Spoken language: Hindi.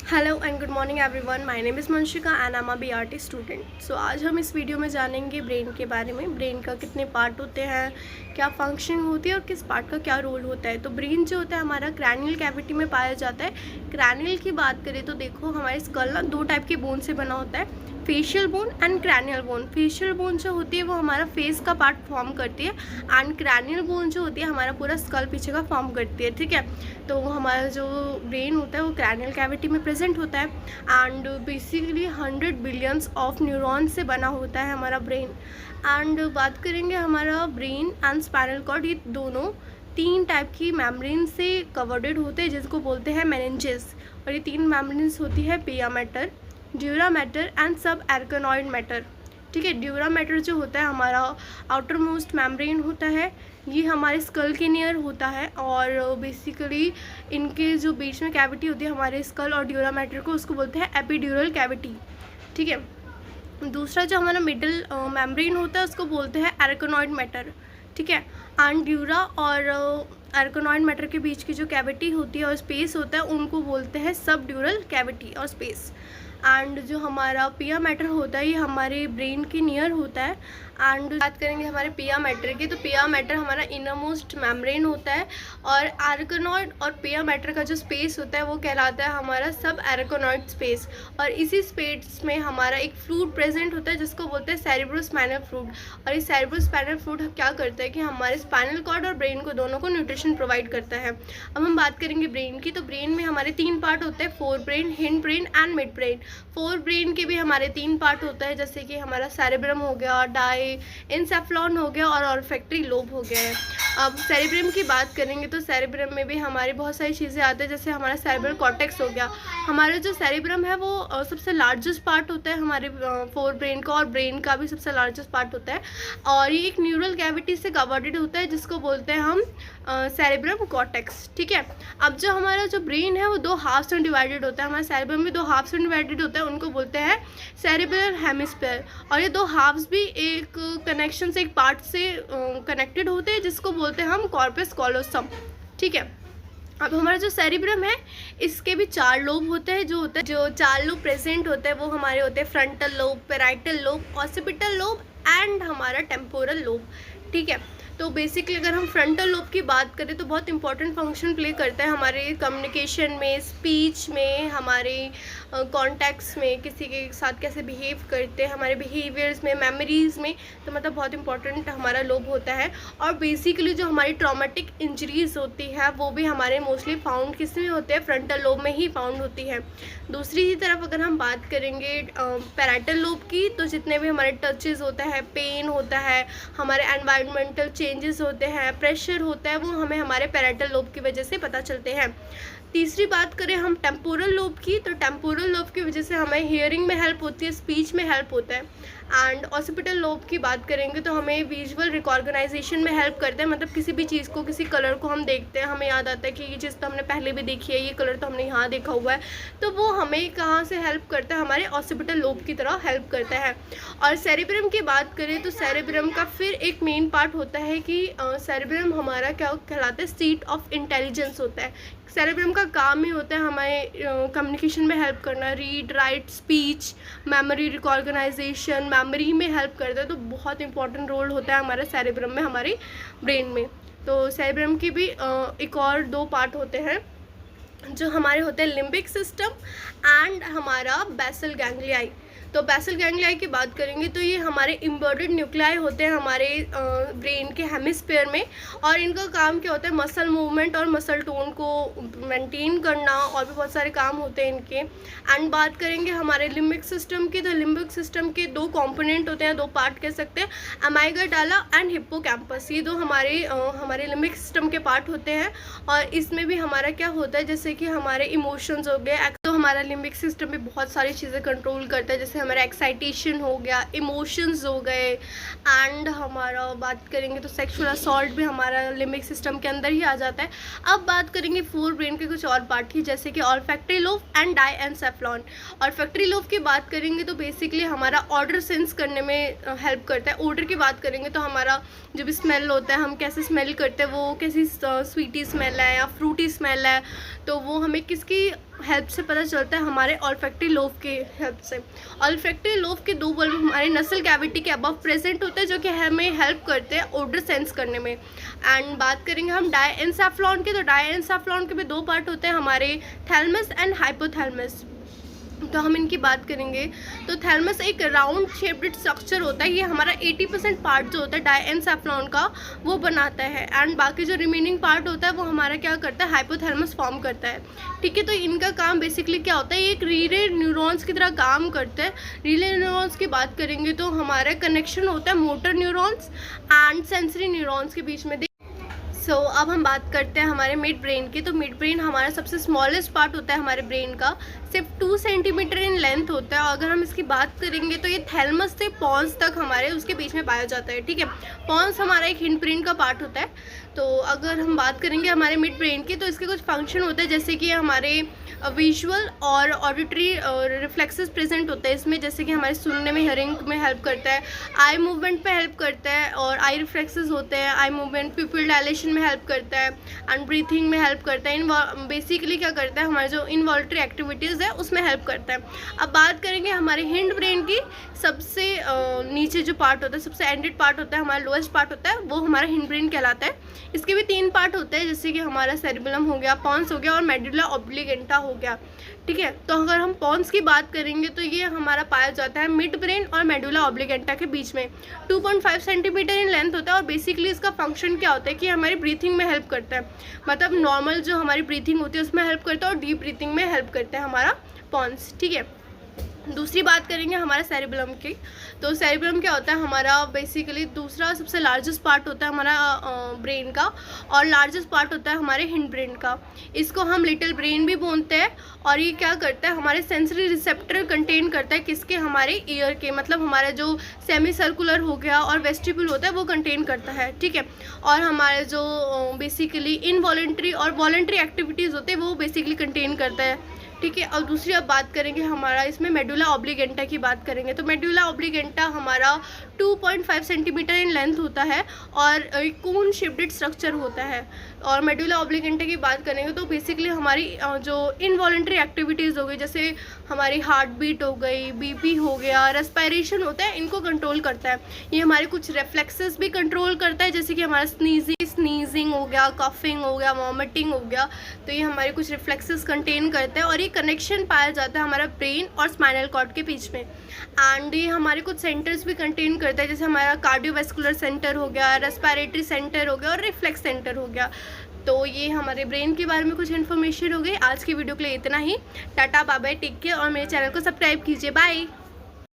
Hello and good morning everyone, my name is Manshika and I am a BRT student. So आज हम इस वीडियो में जानेंगे ब्रेन के बारे में। ब्रेन का कितने पार्ट होते हैं, क्या फंक्शनिंग होती है और किस पार्ट का क्या रोल होता है। तो ब्रेन जो होता है हमारा क्रैनियल कैविटी में पाया जाता है। क्रैनियल की बात करें तो देखो हमारे स्कल ना दो टाइप के बोन से बना होता है, facial bone and cranial bone. Facial bone जो होती है वो हमारा फेस का पार्ट फॉर्म करती है एंड क्रैनियल बोन जो होती है हमारा पूरा स्कल पीछे का फॉर्म करती है। ठीक है, तो हमारा जो ब्रेन होता है वो क्रैनियल कैविटी में प्रेजेंट होता है and basically 100 billions of neurons से बना होता है हमारा ब्रेन। एंड बात करेंगे हमारा ब्रेन एंड स्पाइनल कॉर्ड, ये दोनों तीन टाइप की मेम्ब्रेन से कवर्डेड होते हैं जिसको बोलते हैं मेनिंजेस। और ये तीन मेम्ब्रेन्स होती है पिया मैटर, ड्यूरा मैटर एंड सब एर्गनॉइड मैटर। ठीक है, ड्यूरा मैटर जो होता है हमारा आउटर मोस्ट मेम्ब्रेन होता है, ये हमारे स्कल के नियर होता है और बेसिकली इनके जो बीच में कैविटी होती है हमारे स्कल और ड्यूरा मैटर को, उसको बोलते हैं एपिड्यूरल कैविटी। ठीक है, दूसरा जो हमारा मिडल मेम्ब्रेन होता है उसको बोलते हैं एर्गनॉइड मैटर। ठीक है, एंड ड्यूरा और एर्गनॉइड मैटर के बीच की जो कैविटी होती है और स्पेस होता है उनको बोलते हैं सब ड्यूरल कैविटी और स्पेस। एंड जो हमारा पिया मैटर होता है ये हमारे ब्रेन के नियर होता है। एंड बात करेंगे हमारे पिया मैटर की, तो पिया मैटर हमारा इनर मोस्ट मेम्ब्रेन होता है और एर्गनॉइड और पिया मैटर का जो स्पेस होता है वो कहलाता है हमारा सब एर्गनॉइड स्पेस। और इसी स्पेस में हमारा एक फ्लूइड प्रेजेंट होता है जिसको बोलते हैं सेरेब्रोस्पाइनल फ्लूइड। और ये सेरेब्रोस्पाइनल फ्लूइड क्या करता है कि हमारे स्पाइनल कॉर्ड और ब्रेन को दोनों को न्यूट्रिशन प्रोवाइड करता है। अब हम बात करेंगे ब्रेन की, तो ब्रेन में हमारे तीन पार्ट होते हैं, fore brain, hind brain and mid brain. Fore brain के भी हमारे तीन पार्ट होता है, जैसे कि हमारा सेरेब्रम हो गया, डाई एन्सेफेलॉन हो गया और ऑल्फैक्टरी लोब हो गया है। अब सेरेब्रम की बात करेंगे तो सेरेब्रम में भी हमारी बहुत सारी चीज़ें आती हैं, जैसे हमारा सेरेब्रल कॉर्टेक्स हो गया। हमारा जो सेरेब्रम है वो सबसे लार्जेस्ट पार्ट होता है हमारे फोर ब्रेन का, और ब्रेन का भी सबसे लार्जेस्ट पार्ट होता है और ये एक न्यूरल कैविटी से कवर्डेड होता है जिसको बोलते हैं हम सेरेब्रम कॉर्टेक्स। ठीक है, अब जो हमारा जो ब्रेन है वो दो हाफ्स में डिवाइडेड होता है, हमारे सेरेब्रम में दो हाफ्स में डिवाइडेड होता है, उनको बोलते हैं सेरेब्रल हेमिस्फीयर। और ये दो हाफ्स भी एक कनेक्शन से, एक पार्ट से कनेक्टेड होते हैं जिसको बोलते हैं हम कॉर्पस कॉलोसम। ठीक है, अब हमारा जो सेरिब्रम है इसके भी चार लोब होते हैं, जो चार लोब प्रेजेंट होते हैं वो हमारे होते हैं frontal lobe, parietal lobe, occipital lobe and हमारा टेम्पोरल लोब। ठीक है, तो बेसिकली अगर हम फ्रंटल लोब की बात करें तो बहुत इंपॉर्टेंट फंक्शन प्ले करता है हमारे कम्युनिकेशन में, स्पीच में, हमारे कॉन्टैक्ट्स में, किसी के साथ कैसे बिहेव करते हैं, हमारे बिहेवियर्स में, मेमोरीज़ में, तो मतलब बहुत इंपॉर्टेंट हमारा लोब होता है। और बेसिकली जो हमारी ट्रॉमेटिक इंजरीज़ होती है वो भी हमारे मोस्टली फाउंड किस में होते हैं, फ्रंटल लोब में ही फाउंड होती है। दूसरी ही तरफ अगर हम बात करेंगे पैराइटल लोब की, तो जितने भी हमारे टचेज़ होता है, पेन होता है, हमारे एनवायरमेंटल चेंजेस होते हैं, प्रेशर होता है, वो हमें हमारे पैराइटल लोब की वजह से पता चलते हैं। तीसरी बात करें हम टेम्पोरल लोब की, तो टेम्पोरल लोब की वजह से हमें हियरिंग में हेल्प होती है, स्पीच में हेल्प होता है। एंड ऑसिपिटल लोब की बात करेंगे तो हमें विजुअल रिकॉग्नाइजेशन में हेल्प करते हैं, मतलब किसी भी चीज़ को, किसी कलर को हम देखते हैं, हमें याद आता है कि ये चीज़ तो हमने पहले भी देखी है, ये कलर तो हमने यहाँ देखा हुआ है, तो वो हमें कहाँ से हेल्प करता है, हमारे ऑसिपिटल लोब की तरह हेल्प करता है। और सेरेब्रम की बात करें तो सेरेब्रम का फिर एक मेन पार्ट होता है कि सेरेब्रम हमारा क्या कहलाता है, सीट ऑफ इंटेलिजेंस होता है। सेरेब्रम का काम ही होता है हमें कम्युनिकेशन में हेल्प करना, read, right, speech, memory reorganisation, memory में हेल्प करता है। तो बहुत इंपॉर्टेंट रोल होता है हमारा सेरेब्रम में, हमारे ब्रेन में। तो सेरेब्रम की भी एक और दो पार्ट होते हैं जो हमारे होते हैं, लिम्बिक सिस्टम एंड हमारा बेसल गैंग्लियाई। तो बेसल गैंग्लियाई की बात करेंगे तो ये हमारे इम्बेडेड न्यूक्लियाई होते हैं हमारे ब्रेन के हेमिस्फीयर में, और इनका काम क्या होता है, मसल मूवमेंट और मसल टोन को मेंटेन करना, और भी बहुत सारे काम होते हैं इनके। एंड बात करेंगे हमारे लिम्बिक सिस्टम की, तो लिम्बिक सिस्टम के दो कंपोनेंट होते हैं, दो पार्ट कह सकते हैं, अमाइगडाला एंड हिप्पोकैम्पस। ये दो हमारे लिम्बिक सिस्टम के पार्ट होते हैं और इसमें भी हमारा क्या होता है, जैसे कि हमारे इमोशंस हो गए, तो हमारा लिम्बिक सिस्टम भी बहुत सारी चीज़ें कंट्रोल करता है, जैसे हमारा एक्साइटेशन हो गया, इमोशंस हो गए, एंड हमारा बात करेंगे तो सेक्सुअल असॉल्ट भी हमारा लिम्बिक सिस्टम के अंदर ही आ जाता है। अब बात करेंगे फोर ब्रेन के कुछ और पार्ट की, जैसे कि olfactory lobe and diencephalon. Olfactory lobe की बात करेंगे तो बेसिकली हमारा ऑर्डर सेंस करने में हेल्प करता है। ऑर्डर की बात करेंगे तो हमारा जो भी स्मेल होता है, हम कैसे स्मेल करते हैं, वो कैसी स्वीटी स्मेल है या फ्रूटी स्मेल है, तो वो हमें किसकी हेल्प से पता चलता है, हमारे ऑल्फैक्टरी लोब के हेल्प से। ऑल्फैक्टरी लोब के 2 बल्ब हमारे नसल कैविटी के अबव प्रेजेंट होते हैं, जो कि हमें हेल्प करते हैं ओडर सेंस करने में। एंड बात करेंगे हम डायएन्सेफेलॉन के, तो डायएन्सेफेलॉन के भी 2 पार्ट होते हैं, हमारे थैलेमस एंड हाइपोथैलेमस। तो हम इनकी बात करेंगे। तो थैलेमस एक राउंड शेप्ड स्ट्रक्चर होता है, ये हमारा 80% पार्ट जो होता है डायएन्सेफेलॉन का वो बनाता है। एंड बाकी जो रिमेनिंग पार्ट होता है वो हमारा क्या करता है, हाइपोथैलेमस फॉर्म करता है। ठीक है, तो इनका काम बेसिकली क्या होता है, ये एक रिले न्यूरॉन्स की तरह काम करते हैं। रिले न्यूरॉन्स की बात करेंगे तो हमारा कनेक्शन होता है motor neurons and sensory neurons के बीच में। सो अब हम बात करते हैं हमारे मिड ब्रेन की। तो मिड ब्रेन हमारा सबसे स्मॉलेस्ट पार्ट होता है हमारे ब्रेन का, सिर्फ 2 सेंटीमीटर इन लेंथ होता है। और अगर हम इसकी बात करेंगे तो ये थैलेमस से पॉन्स तक हमारे उसके बीच में पाया जाता है। ठीक है, पॉन्स हमारा एक हिंड ब्रेन का पार्ट होता है। तो अगर हम बात करेंगे हमारे मिड ब्रेन की, तो इसके कुछ फंक्शन होते हैं, जैसे कि हमारे विजुअल और ऑडिटरी रिफ्लेक्सेस प्रेजेंट होते हैं इसमें, जैसे कि हमारे सुनने में, हियरिंग में हेल्प करता है, आई मूवमेंट पे हेल्प करता है, और आई रिफ्लेक्सेस होते हैं, आई मूवमेंट, प्यूपिल डायलेशन में हेल्प करता है, एंड ब्रीथिंग में हेल्प करता है। बेसिकली क्या करता है, हमारे जो इनवॉल्ट्री एक्टिविटीज़ है उसमें हेल्प करता है। अब बात करेंगे हमारे हिंड ब्रेन की, सबसे नीचे जो पार्ट होता है, सबसे एंडेड पार्ट होता है, हमारा लोएस्ट पार्ट होता है, वो हमारा हिंड ब्रेन कहलाता है। इसके भी 3 पार्ट होते हैं, जैसे कि हमारा सेरिबेलम हो गया, पॉन्स हो गया और मेडुला ऑब्लिगेंटा हो गया। ठीक है, तो अगर हम पॉन्स की बात करेंगे तो ये हमारा पाया जाता है मिड ब्रेन और मेडुला ऑब्लिगेंटा के बीच में। 2.5 सेंटीमीटर इन लेंथ होता है, और बेसिकली इसका फंक्शन क्या होता है कि हमारी ब्रीथिंग में हेल्प करता है। मतलब नॉर्मल जो हमारी ब्रीथिंग होती है उसमें हेल्प करता है, और डीप ब्रीथिंग में हेल्प करता है हमारा पॉन्स। ठीक है, दूसरी बात करेंगे हमारा सेरिबेलम की। तो सेरिबेलम क्या होता है, हमारा बेसिकली दूसरा सबसे लार्जेस्ट पार्ट होता है हमारा ब्रेन का, और लार्जेस्ट पार्ट होता है हमारे हिंड ब्रेन का। इसको हम लिटिल ब्रेन भी बोलते हैं। और ये क्या करता है, हमारे सेंसरी रिसेप्टर कंटेन करता है, किसके, हमारे ईयर के, मतलब हमारे जो सेमी सर्कुलर हो गया और वेस्टिब्यूल होता है वो कंटेन करता है। ठीक है, और हमारे जो बेसिकली इनवॉलेंट्री और वॉलेंट्री एक्टिविटीज़ होते हैं वो बेसिकली कंटेन करता है। ठीक है, और दूसरी अब बात करेंगे हमारा इसमें मेडुला ऑब्लिगेंटा की बात करेंगे। तो मेडुला ऑब्लिगेंटा हमारा 2.5 सेंटीमीटर इन लेंथ होता है, और एक कोन शेप्ड स्ट्रक्चर होता है। और मेडुला ऑब्लिगेंटा की बात करेंगे तो बेसिकली हमारी जो इनवॉलेंट्री एक्टिविटीज़ हो गई, जैसे हमारी हार्ट बीट हो गई, बीपी हो गया, रेस्पिरेशन होता है, इनको कंट्रोल करता है। ये हमारे कुछ रिफ्लेक्सेस भी कंट्रोल करता है, जैसे कि हमारा स्नीजिंग हो गया, कफिंग हो गया, वॉमिटिंग हो गया। तो ये हमारे कुछ रिफ्लेक्सेस कंटेन करता है, और ये कनेक्शन पाया जाता है हमारा ब्रेन और स्पाइनल कॉर्ड के बीच में। एंड ये हमारे कुछ सेंटर्स भी कंटेन करता है, जैसे हमारा कार्डियोवैस्कुलर सेंटर हो गया, रेस्पिरेटरी सेंटर हो गया, और रिफ्लेक्स सेंटर हो गया। तो ये हमारे ब्रेन के बारे में कुछ इन्फॉर्मेशन हो गई। आज की वीडियो के लिए इतना ही। Tata, bye bye, take care, और मेरे चैनल को सब्सक्राइब कीजिए। बाय।